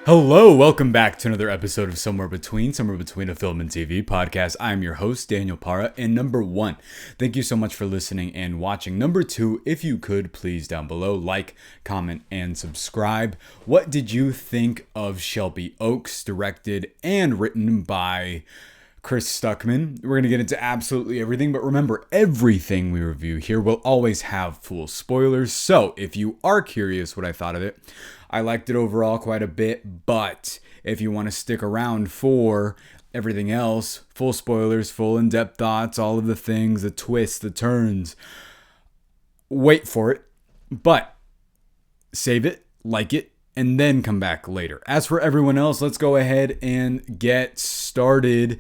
Hello, welcome back to another episode of Somewhere Between a Film and TV podcast. I'm your host, Daniel Parra, and number one, thank you so much for listening and watching. Number two, if you could, please down below, like, comment, and subscribe. What did you think of Shelby Oaks, directed and written by Chris Stuckmann? We're going to get into absolutely everything, but remember, everything we review here will always have full spoilers. So if you are curious what I thought of it, I liked it overall quite a bit, but if you want to stick around for everything else, full spoilers, full in-depth thoughts, all of the things, the twists, the turns, wait for it, but save it, like it, and then come back later. As for everyone else, let's go ahead and get started.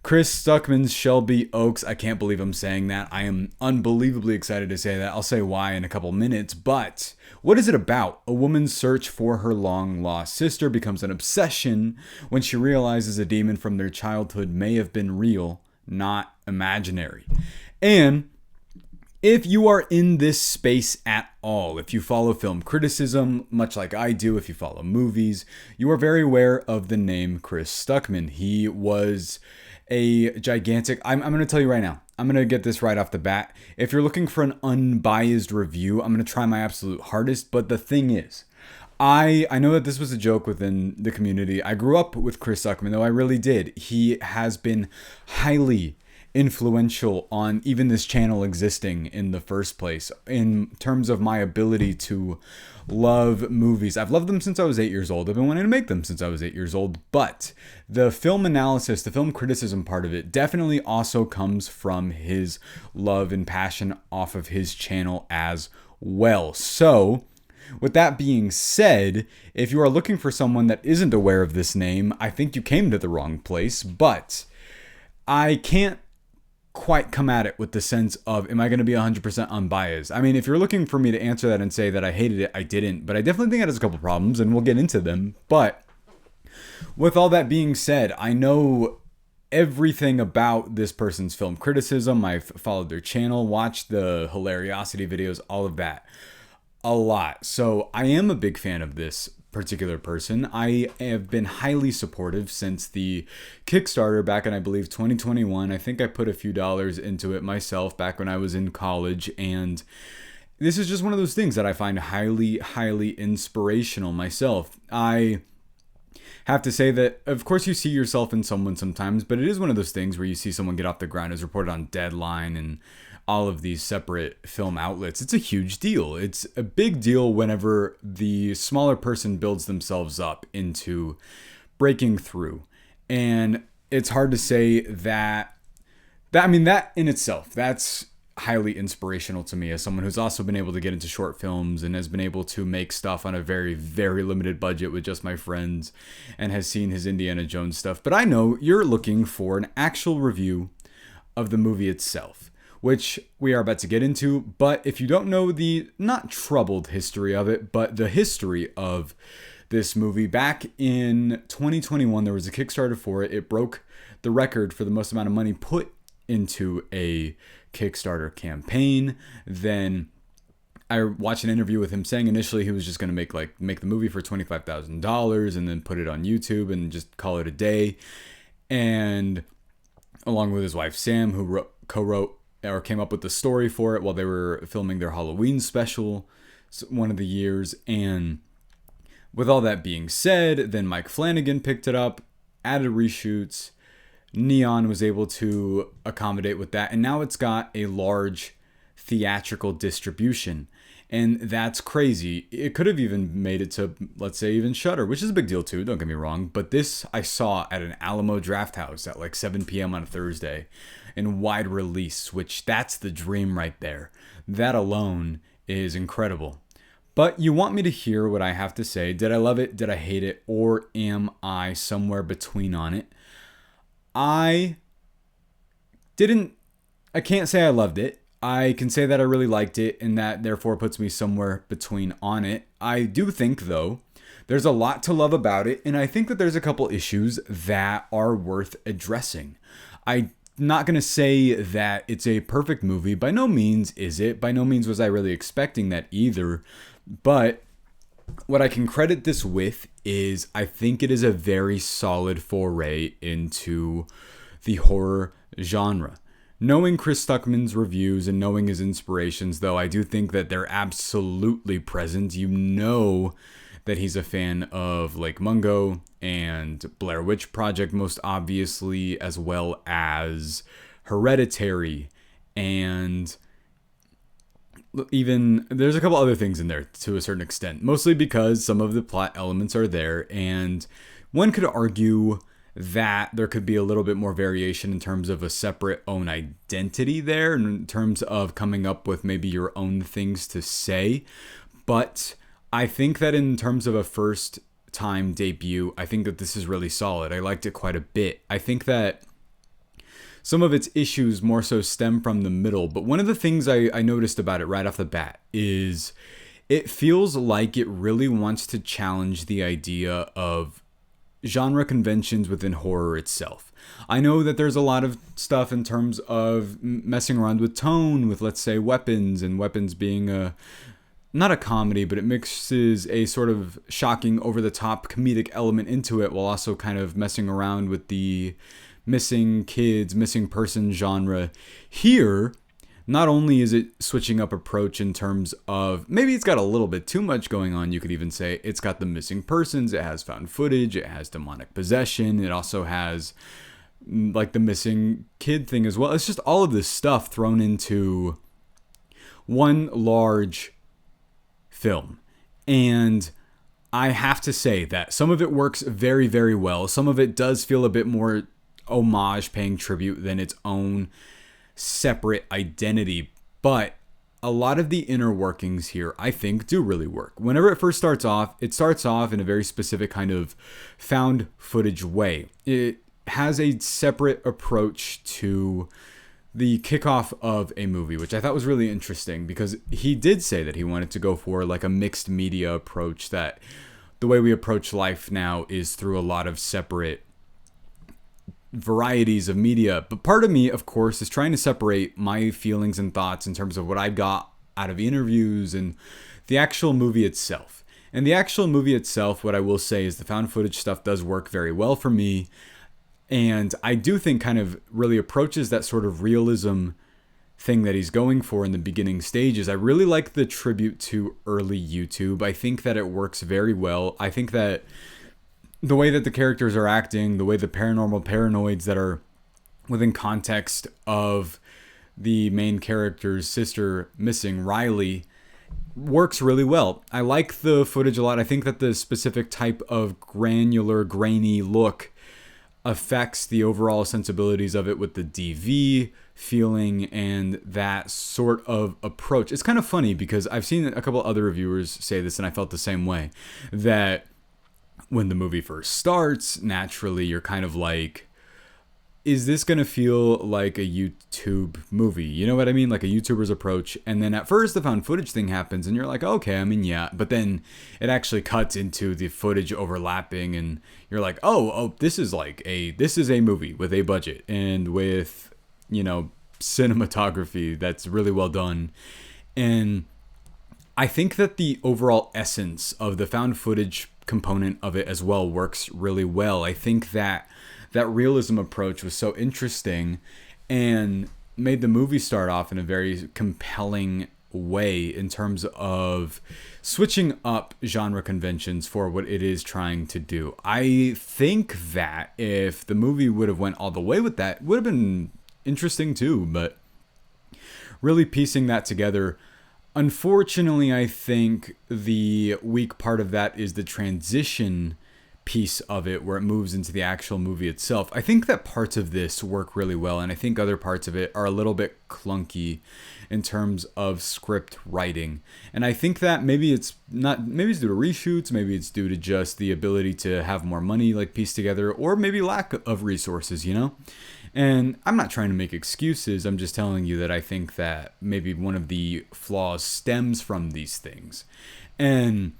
Chris Stuckmann's Shelby Oaks. I can't believe I'm saying that. I am unbelievably excited to say that. I'll say why in a couple minutes. But what is it about? A woman's search for her long-lost sister becomes an obsession when she realizes a demon from their childhood may have been real, not imaginary. And if you are in this space at all, if you follow film criticism, much like I do, if you follow movies, you are very aware of the name Chris Stuckmann. He was a gigantic, I'm going to tell you right now, I'm going to get this right off the bat. If you're looking for an unbiased review, I'm going to try my absolute hardest. But the thing is, I know that this was a joke within the community. I grew up with Chris Stuckmann, though I really did. He has been highly influential on even this channel existing in the first place in terms of my ability to love movies. I've loved them since I was 8 years old. I've been wanting to make them since I was 8 years old, but the film analysis, the film criticism part of it definitely also comes from his love and passion off of his channel as well. So with that being said, if you are looking for someone that isn't aware of this name, I think you came to the wrong place, but I can't quite come at it with the sense of, am I going to be 100% unbiased? I mean, if you're looking for me to answer that and say that I hated it, I didn't, but I definitely think it has a couple problems and we'll get into them. But with all that being said, I know everything about this person's film criticism. I've followed their channel, watched the hilariosity videos, all of that a lot. So I am a big fan of this particular person. I have been highly supportive since the Kickstarter back in, I believe, 2021. I think I put a few dollars into it myself back when I was in college, and this is just one of those things that I find highly inspirational myself. I have to say that, of course, you see yourself in someone sometimes, but it is one of those things where you see someone get off the ground as reported on Deadline and all of these separate film outlets. It's a huge deal. It's a big deal whenever the smaller person builds themselves up into breaking through. And it's hard to say that in itself, that's highly inspirational to me as someone who's also been able to get into short films and has been able to make stuff on a very, very limited budget with just my friends and has seen his Indiana Jones stuff. But I know you're looking for an actual review of the movie itself, which we are about to get into. But if you don't know the not troubled history of it, but the history of this movie, back in 2021, there was a Kickstarter for it. It broke the record for the most amount of money put into a Kickstarter campaign. Then I watched an interview with him saying initially he was just going to make the movie for $25,000 and then put it on YouTube and just call it a day. And along with his wife Sam, who co-wrote or came up with the story for it while they were filming their Halloween special one of the years. And with all that being said, then Mike Flanagan picked it up, added reshoots. Neon was able to accommodate with that, and now it's got a large theatrical distribution. And that's crazy. It could have even made it to, let's say, even Shudder, which is a big deal too, don't get me wrong. But this I saw at an Alamo Draft House at like 7 p.m. on a Thursday in wide release, which that's the dream right there. That alone is incredible. But you want me to hear what I have to say. Did I love it? Did I hate it? Or am I somewhere between on it? I can't say I loved it. I can say that I really liked it, and that therefore puts me somewhere between on it. I do think, though, there's a lot to love about it, and I think that there's a couple issues that are worth addressing. I'm not going to say that it's a perfect movie. By no means is it. By no means was I really expecting that either. But what I can credit this with is I think it is a very solid foray into the horror genre. Knowing Chris Stuckmann's reviews and knowing his inspirations, though, I do think that they're absolutely present. You know that he's a fan of Lake Mungo and Blair Witch Project, most obviously, as well as Hereditary, and even there's a couple other things in there to a certain extent, mostly because some of the plot elements are there, and one could argue that there could be a little bit more variation in terms of a separate own identity there, in terms of coming up with maybe your own things to say. But I think that in terms of a first time debut, I think that this is really solid. I liked it quite a bit. I think that some of its issues more so stem from the middle, but one of the things I noticed about it right off the bat is it feels like it really wants to challenge the idea of genre conventions within horror itself. I know that there's a lot of stuff in terms of messing around with tone, with, let's say, weapons, and weapons being not a comedy, but it mixes a sort of shocking, over-the-top comedic element into it while also kind of messing around with the missing kids, missing person genre. Here, not only is it switching up approach in terms of, maybe it's got a little bit too much going on, you could even say. It's got the missing persons, it has found footage, it has demonic possession, it also has like the missing kid thing as well. It's just all of this stuff thrown into one large film. And I have to say that some of it works very, very well. Some of it does feel a bit more homage, paying tribute, than its own separate identity, but a lot of the inner workings here I think do really work. Whenever it first starts off, it starts off in a very specific kind of found footage way. It has a separate approach to the kickoff of a movie, which I thought was really interesting, because he did say that he wanted to go for like a mixed media approach, that the way we approach life now is through a lot of separate varieties of media. But part of me, of course, is trying to separate my feelings and thoughts in terms of what I got out of interviews and the actual movie itself. And the actual movie itself, what I will say is the found footage stuff does work very well for me. And I do think kind of really approaches that sort of realism thing that he's going for in the beginning stages. I really like the tribute to early YouTube. I think that it works very well. I think that the way that the characters are acting, the way the paranormal paranoids that are within context of the main character's sister missing, Riley, works really well. I like the footage a lot. I think that the specific type of granular, grainy look affects the overall sensibilities of it with the DV feeling and that sort of approach. It's kind of funny because I've seen a couple other reviewers say this, and I felt the same way, that when the movie first starts, naturally you're kind of like, is this going to feel like a YouTube movie? You know what I mean? Like a YouTuber's approach. And then at first the found footage thing happens and you're like, okay, I mean, yeah. But then it actually cuts into the footage overlapping and you're like, oh, this is a movie with a budget and with, cinematography that's really well done. And I think that the overall essence of the found footage component of it as well works really well. I think that realism approach was so interesting and made the movie start off in a very compelling way in terms of switching up genre conventions for what it is trying to do. I think that if the movie would have went all the way with that, it would have been interesting too, but really piecing that together. Unfortunately, I think the weak part of that is the transition piece of it where it moves into the actual movie itself. I think that parts of this work really well, and I think other parts of it are a little bit clunky in terms of script writing. And I think that maybe it's due to reshoots, maybe it's due to just the ability to have more money like pieced together, or maybe lack of resources, And I'm not trying to make excuses. I'm just telling you that I think that maybe one of the flaws stems from these things. And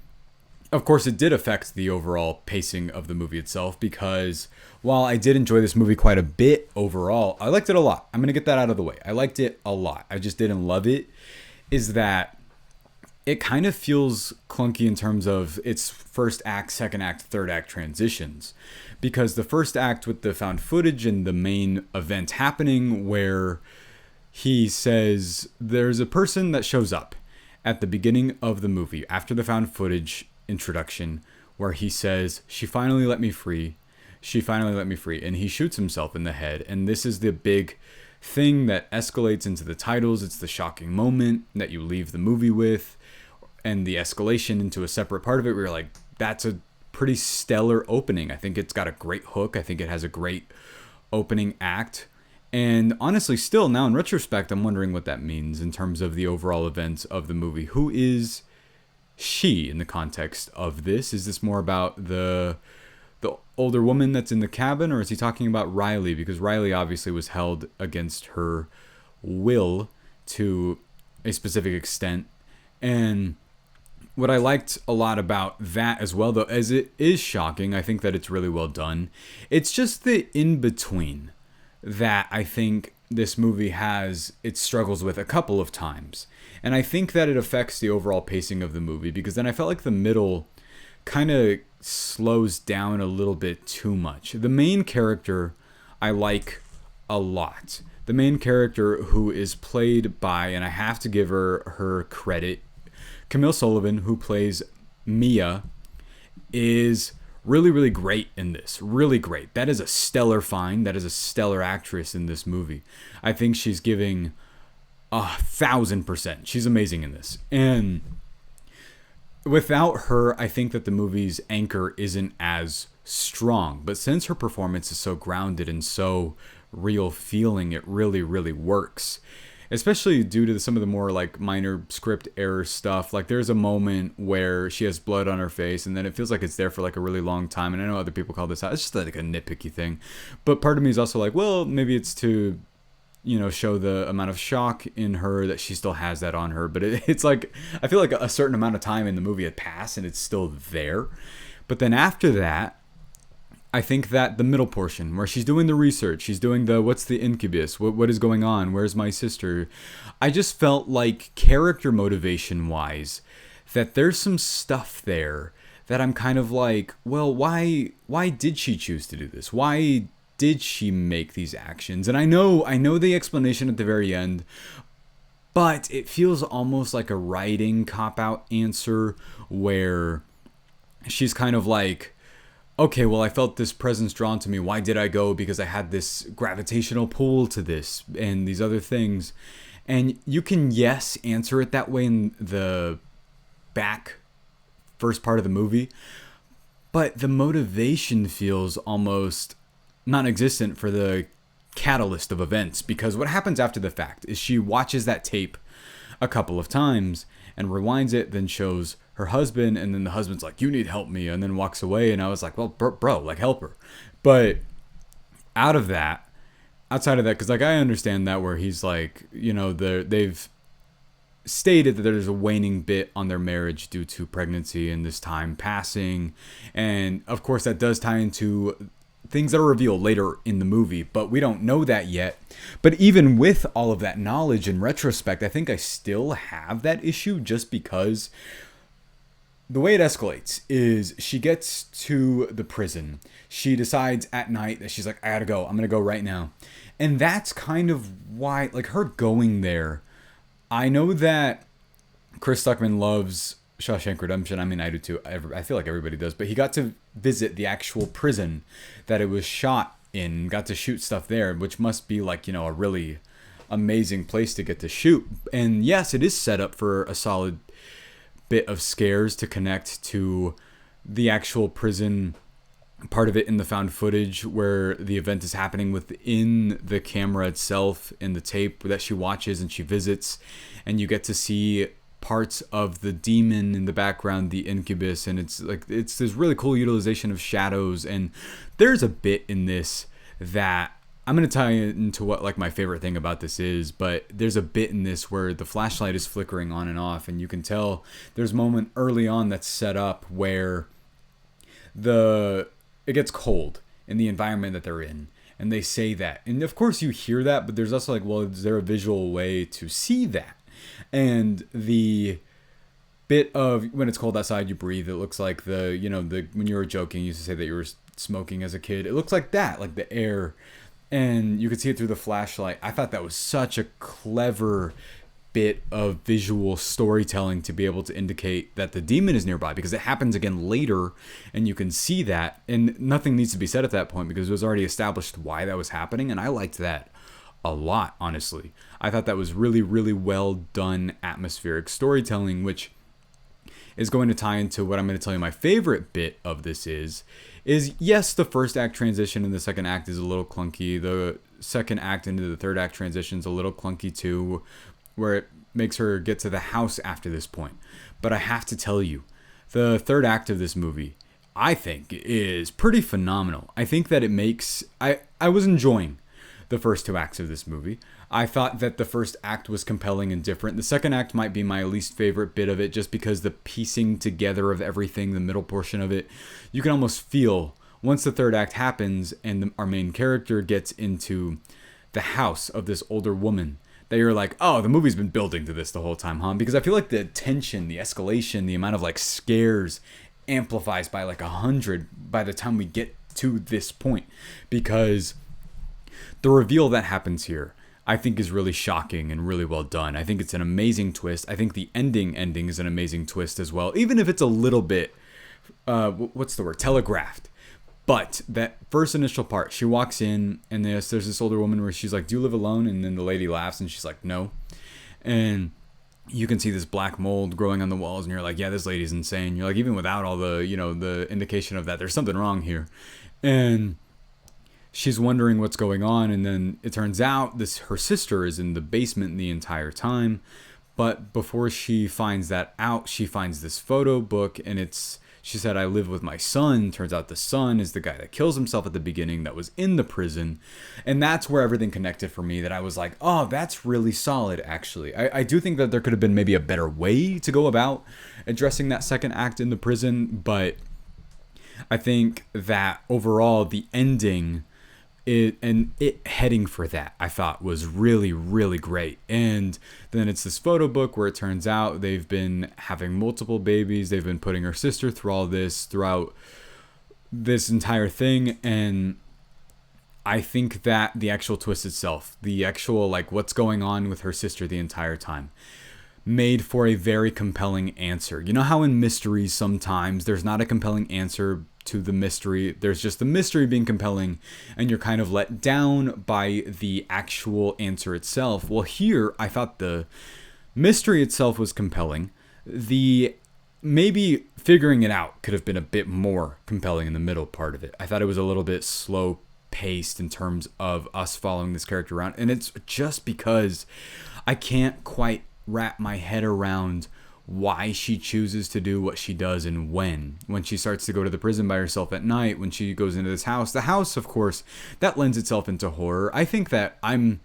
of course, it did affect the overall pacing of the movie itself, because while I did enjoy this movie quite a bit overall, I liked it a lot. I'm going to get that out of the way. I liked it a lot. I just didn't love it. Is that it kind of feels clunky in terms of its first act, second act, third act transitions. Because the first act with the found footage and the main event happening, where he says there's a person that shows up at the beginning of the movie after the found footage introduction, where he says, "She finally let me free. She finally let me free." And he shoots himself in the head. And this is the big thing that escalates into the titles. It's the shocking moment that you leave the movie with, and the escalation into a separate part of it where you're like, that's a pretty stellar opening. I think it's got a great hook. I think it has a great opening act. And honestly, still now in retrospect, I'm wondering what that means in terms of the overall events of the movie. Who is she in the context of this? Is this more about the older woman that's in the cabin, or is he talking about Riley? Because Riley obviously was held against her will to a specific extent. And what I liked a lot about that as well, though, as it is shocking, I think that it's really well done. It's just the in-between that I think this movie has its struggles with a couple of times. And I think that it affects the overall pacing of the movie, because then I felt like the middle kind of slows down a little bit too much. The main character I like a lot. The main character, who is played by, and I have to give her credit, Camille Sullivan, who plays Mia, is really, really great in this. Really great. That is a stellar find. That is a stellar actress in this movie. I think she's giving 1,000%. She's amazing in this. And without her, I think that the movie's anchor isn't as strong. But since her performance is so grounded and so real feeling, it really, really works. Especially due to some of the more like minor script error stuff. Like there's a moment where she has blood on her face, and then it feels like it's there for like a really long time. And I know other people call this out. It's just like a nitpicky thing. But part of me is also like, well, maybe it's to, show the amount of shock in her that she still has that on her. But it's like, I feel like a certain amount of time in the movie had passed and it's still there. But then after that, I think that the middle portion where she's doing the research, she's doing what's the incubus, what is going on, where's my sister, I just felt like character motivation wise that there's some stuff there that I'm kind of like, well, why did she choose to do this? Why did she make these actions? And I know the explanation at the very end, but it feels almost like a writing cop-out answer where she's kind of like, okay, well, I felt this presence drawn to me. Why did I go? Because I had this gravitational pull to this and these other things. And you can, yes, answer it that way in the back first part of the movie. But the motivation feels almost non-existent for the catalyst of events. Because what happens after the fact is she watches that tape a couple of times and rewinds it, then shows her husband, and then the husband's like, you need help me, and then walks away. And I was like, well, bro, like, help her. But outside of that, because like I understand that where he's like, they've stated that there's a waning bit on their marriage due to pregnancy and this time passing, and of course that does tie into things that are revealed later in the movie, but we don't know that yet. But even with all of that knowledge in retrospect, I think I still have that issue, just because the way it escalates is she gets to the prison. She decides at night that she's like, I gotta go. I'm gonna go right now. And that's kind of why, like, her going there, I know that Chris Stuckmann loves Shawshank Redemption. I mean, I do too. I feel like everybody does. But he got to visit the actual prison that it was shot in, got to shoot stuff there, which must be like, a really amazing place to get to shoot. And yes, it is set up for a solid bit of scares to connect to the actual prison part of it in the found footage where the event is happening within the camera itself in the tape that she watches and she visits, and you get to see parts of the demon in the background, the incubus, and it's this really cool utilization of shadows. And there's a bit in this that I'm going to tie into what like my favorite thing about this is, but there's a bit in this where the flashlight is flickering on and off, and you can tell there's a moment early on that's set up where it gets cold in the environment that they're in, and they say that. And of course you hear that, but there's also like, well, is there a visual way to see that? And the bit of when it's cold outside, you breathe. It looks like when you were joking, you used to say that you were smoking as a kid. It looks like that, like the air, and you could see it through the flashlight. I thought that was such a clever bit of visual storytelling to be able to indicate that the demon is nearby, because it happens again later and you can see that, and nothing needs to be said at that point because it was already established why that was happening. And I liked that a lot, honestly. I thought that was really, really well done atmospheric storytelling, which is going to tie into what I'm going to tell you my favorite bit of this is yes, the first act transition and the second act is a little clunky. The second act into the third act transition is a little clunky too, where it makes her get to the house after this point. But I have to tell you, the third act of this movie, I think, is pretty phenomenal. I think that it makes... I was enjoying the first two acts of this movie. I thought that the first act was compelling and different. The second act might be my least favorite bit of it, just because the piecing together of everything, the middle portion of it, you can almost feel once the third act happens and our main character gets into the house of this older woman, that you're like, oh, the movie's been building to this the whole time, huh? Because I feel like the tension, the escalation, the amount of like scares amplifies by like 100 by the time we get to this point, because the reveal that happens here, I think, is really shocking and really well done. I think it's an amazing twist. I think the ending is an amazing twist as well, even if it's a little bit, telegraphed. But that first initial part, she walks in and there's this older woman where she's like, do you live alone? And then the lady laughs and she's like, no. And you can see this black mold growing on the walls and you're like, yeah, this lady's insane. You're like, even without all the, the indication of that, there's something wrong here. And she's wondering what's going on, and then it turns out her sister is in the basement the entire time. But before she finds that out, she finds this photo book, and she said, I live with my son. Turns out the son is the guy that kills himself at the beginning that was in the prison. And that's where everything connected for me, that I was like, oh, that's really solid, actually. I do think that there could have been maybe a better way to go about addressing that second act in the prison, but I think that overall the ending... It heading for that, I thought, was really, really great. And then it's this photo book where it turns out they've been having multiple babies. They've been putting her sister through all this throughout this entire thing. And I think that the actual twist itself, the actual like what's going on with her sister the entire time, made for a very compelling answer. You know how in mysteries sometimes there's not a compelling answer to the mystery, there's just the mystery being compelling and you're kind of let down by the actual answer itself. Well, here I thought the mystery itself was compelling. The maybe figuring it out could have been a bit more compelling in the middle part of it. I thought it was a little bit slow paced in terms of us following this character around, and it's just because I can't quite wrap my head around why she chooses to do what she does and when she starts to go to the prison by herself at night, when she goes into this house. The house, of course, that lends itself into horror. I think that I'm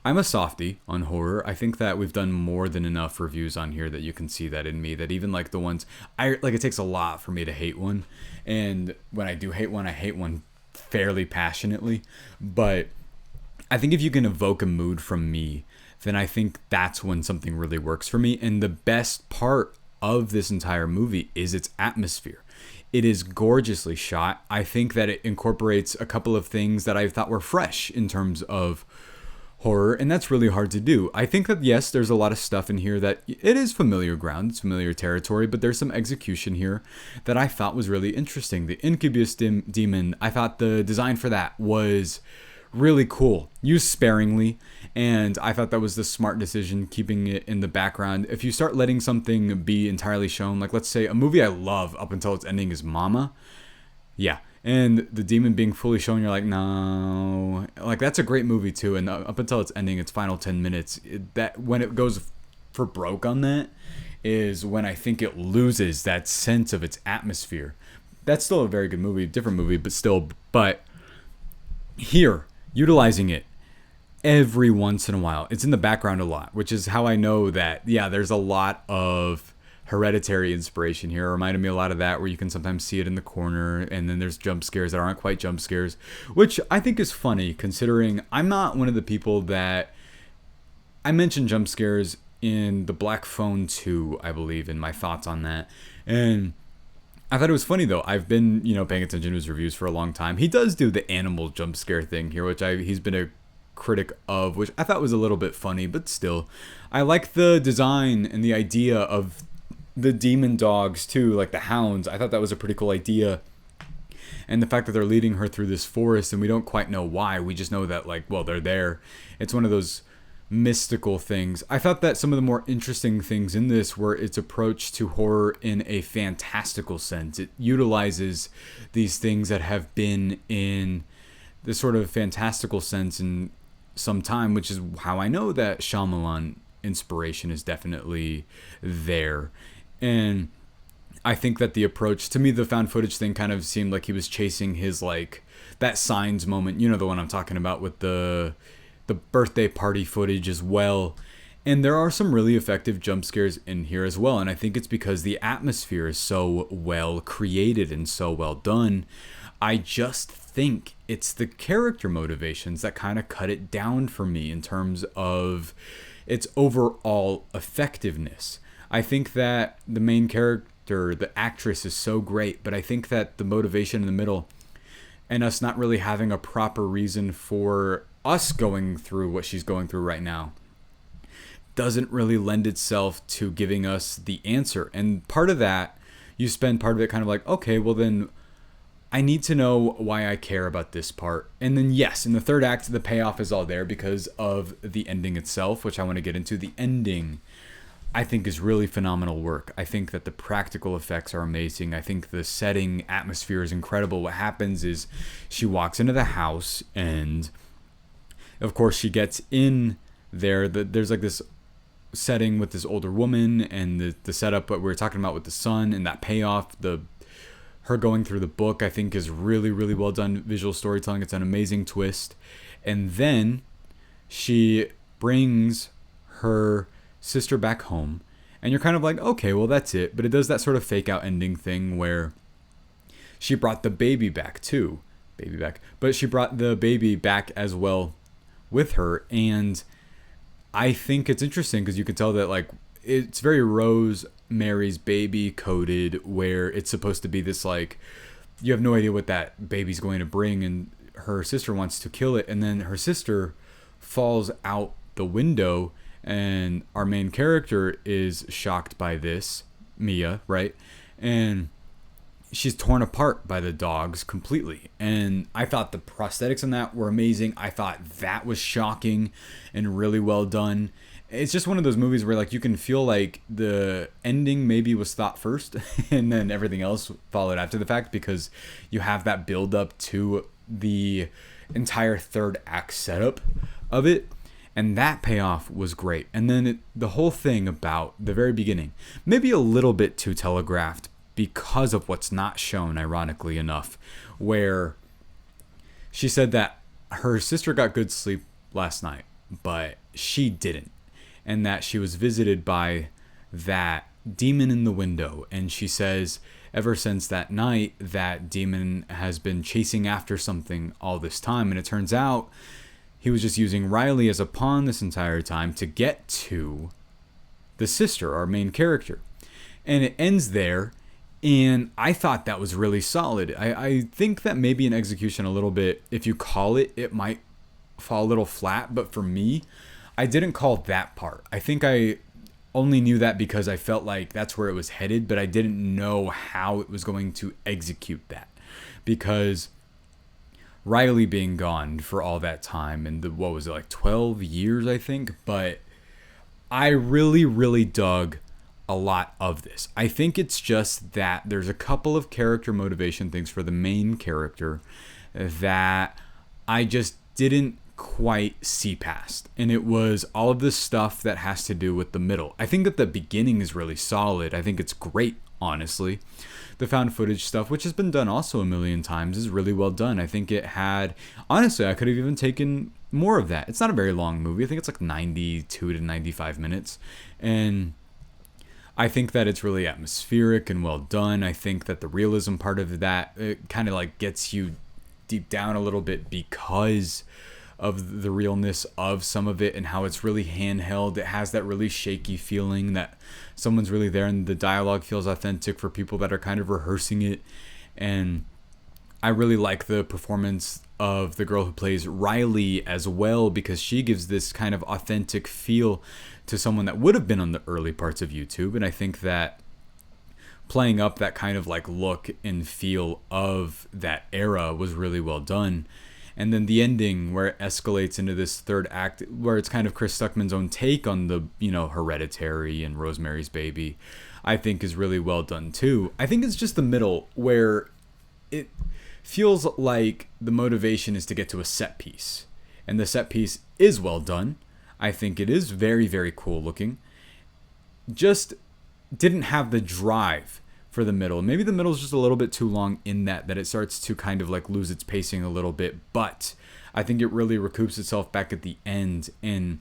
a softie on horror. I think that we've done more than enough reviews on here that you can see that in me, that even like the ones it takes a lot for me to hate one, and when I do hate one, I hate one fairly passionately. But I think if you can evoke a mood from me, then I think that's when something really works for me. And the best part of this entire movie is its atmosphere. It is gorgeously shot. I think that it incorporates a couple of things that I thought were fresh in terms of horror, and that's really hard to do. I think that, yes, there's a lot of stuff in here that it is familiar ground, it's familiar territory, but there's some execution here that I thought was really interesting. The incubus demon, I thought the design for that was really cool, used sparingly, and I thought that was the smart decision, keeping it in the background. If you start letting something be entirely shown, like let's say a movie I love up until its ending is Mama, yeah, and the demon being fully shown, you're like, no, like that's a great movie too, and up until its ending, its final 10 minutes, that when it goes for broke on that is when I think it loses that sense of its atmosphere. That's still a very good movie, different movie, but here, utilizing it every once in a while, it's in the background a lot, which is how I know that, yeah, there's a lot of Hereditary inspiration here. It reminded me a lot of that, where you can sometimes see it in the corner, and then there's jump scares that aren't quite jump scares, which I think is funny considering I'm not one of the people that I mention jump scares in The Black Phone 2, I believe, in my thoughts on that. And I thought it was funny though. I've been, paying attention to his reviews for a long time. He does do the animal jump scare thing here, which he's been a critic of, which I thought was a little bit funny, but still. I like the design and the idea of the demon dogs too, like the hounds. I thought that was a pretty cool idea. And the fact that they're leading her through this forest and we don't quite know why. We just know that, they're there. It's one of those mystical things. I thought that some of the more interesting things in this were its approach to horror in a fantastical sense. It utilizes these things that have been in this sort of fantastical sense in some time, which is how I know that Shyamalan inspiration is definitely there. And I think that the approach, to me, the found footage thing kind of seemed like he was chasing his, that Signs moment. You know the one I'm talking about with the birthday party footage as well. And there are some really effective jump scares in here as well. And I think it's because the atmosphere is so well created and so well done. I just think it's the character motivations that kind of cut it down for me in terms of its overall effectiveness. I think that the main character, the actress, is so great, but I think that the motivation in the middle and us not really having a proper reason for us going through what she's going through right now doesn't really lend itself to giving us the answer. And part of that, you spend part of it kind of like, okay, well then I need to know why I care about this part. And then yes, in the third act, the payoff is all there because of the ending itself, which I want to get into. The ending, I think, is really phenomenal work. I think that the practical effects are amazing. I think the setting atmosphere is incredible. What happens is she walks into the house and of course she gets in there. There's this setting with this older woman and the setup what we were talking about with the son and that payoff, her going through the book, I think is really, really well done visual storytelling. It's an amazing twist. And then she brings her sister back home and you're kind of like, okay, well that's it. But it does that sort of fake out ending thing where she brought the baby back too. But she brought the baby back as well with her. And I think it's interesting because you can tell that it's very Rosemary's Baby coded, where it's supposed to be this you have no idea what that baby's going to bring, and her sister wants to kill it, and then her sister falls out the window, and our main character is shocked by this, Mia, right? And she's torn apart by the dogs completely. And I thought the prosthetics on that were amazing. I thought that was shocking and really well done. It's just one of those movies where you can feel like the ending maybe was thought first and then everything else followed after the fact, because you have that build up to the entire third act setup of it. And that payoff was great. And then the whole thing about the very beginning, maybe a little bit too telegraphed because of what's not shown, ironically enough, where she said that her sister got good sleep last night, but she didn't. And that she was visited by that demon in the window. And she says ever since that night, that demon has been chasing after something all this time. And it turns out he was just using Riley as a pawn this entire time to get to the sister, our main character. And it ends there. And I thought that was really solid. I think that maybe in execution a little bit, if you call it, it might fall a little flat. But for me, I didn't call that part. I think I only knew that because I felt like that's where it was headed, but I didn't know how it was going to execute that. Because Riley being gone for all that time, and 12 years, I think. But I really, really dug a lot of this. I think it's just that there's a couple of character motivation things for the main character that I just didn't quite see past. And it was all of this stuff that has to do with the middle. I think that the beginning is really solid. I think it's great, honestly. The found footage stuff, which has been done also a million times, is really well done. I think it had, honestly, I could have even taken more of that. It's not a very long movie. I think it's 92 to 95 minutes. And I think that it's really atmospheric and well done. I think that the realism part of that, it kind of gets you deep down a little bit because of the realness of some of it and how it's really handheld. It has that really shaky feeling that someone's really there, and the dialogue feels authentic for people that are kind of rehearsing it. And I really like the performance of the girl who plays Riley as well, because she gives this kind of authentic feel to someone that would have been on the early parts of YouTube. And I think that playing up that kind of like look and feel of that era was really well done. And then the ending where it escalates into this third act where it's kind of Chris Stuckmann's own take on the, Hereditary and Rosemary's Baby, I think is really well done too. I think it's just the middle where it feels like the motivation is to get to a set piece. And the set piece is well done. I think it is very, very cool looking. Just didn't have the drive for the middle. Maybe the middle is just a little bit too long in that it starts to kind of like lose its pacing a little bit. But I think it really recoups itself back at the end. And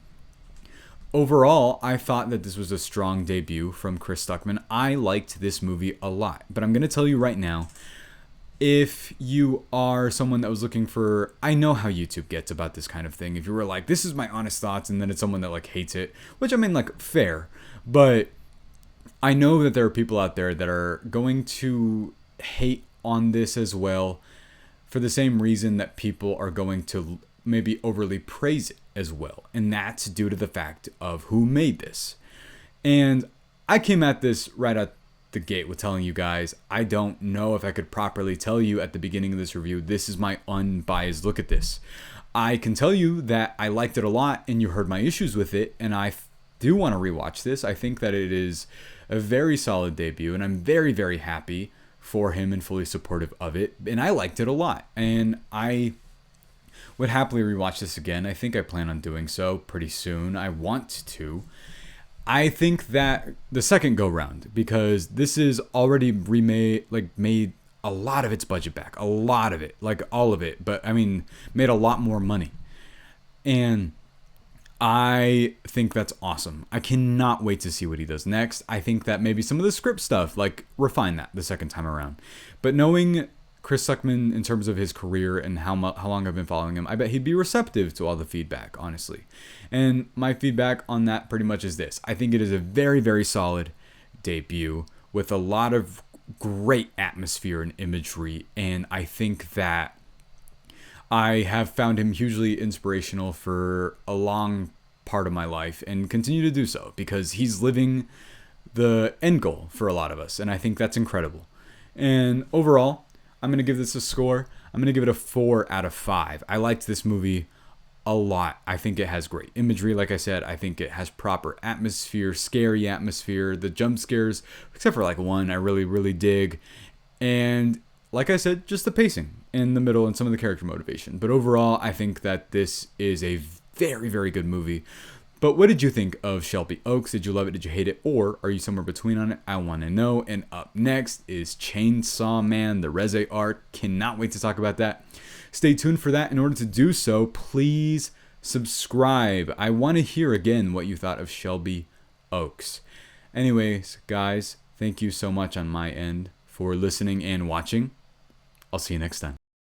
overall, I thought that this was a strong debut from Chris Stuckmann. I liked this movie a lot. But I'm going to tell you right now, if you are someone that was looking for, I know how YouTube gets about this kind of thing. If you were like, this is my honest thoughts, and then it's someone that like hates it, which I mean, like, fair. But I know that there are people out there that are going to hate on this as well for the same reason that people are going to maybe overly praise it as well. And that's due to the fact of who made this. And I came at this right out the gate with telling you guys, I don't know if I could properly tell you at the beginning of this review, this is my unbiased look at this. I can tell you that I liked it a lot, and you heard my issues with it, and I do want to rewatch this. I think that it is a very solid debut, and I'm very, very happy for him and fully supportive of it, and I liked it a lot, and I would happily rewatch this again. I think I plan on doing so pretty soon. I want to. I think that the second go round, because this is already made a lot of its budget back, a lot of it, like all of it, but I mean, made a lot more money. And I think that's awesome. I cannot wait to see what he does next. I think that maybe some of the script stuff, like, refine that the second time around. But knowing Chris Stuckmann in terms of his career and how long I've been following him, I bet he'd be receptive to all the feedback, honestly. And my feedback on that pretty much is this. I think it is a very, very solid debut with a lot of great atmosphere and imagery. And I think that I have found him hugely inspirational for a long part of my life and continue to do so, because he's living the end goal for a lot of us. And I think that's incredible. And overall, I'm going to give this a score. I'm going to give it a 4 out of 5. I liked this movie a lot. I think it has great imagery. Like I said, I think it has proper atmosphere, scary atmosphere. The jump scares, except for like one, I really, really dig. And like I said, just the pacing in the middle and some of the character motivation. But overall, I think that this is a very, very good movie. But what did you think of Shelby Oaks? Did you love it? Did you hate it? Or are you somewhere between on it? I want to know. And up next is Chainsaw Man, the Reze art. Cannot wait to talk about that. Stay tuned for that. In order to do so, please subscribe. I want to hear again what you thought of Shelby Oaks. Anyways, guys, thank you so much on my end for listening and watching. I'll see you next time.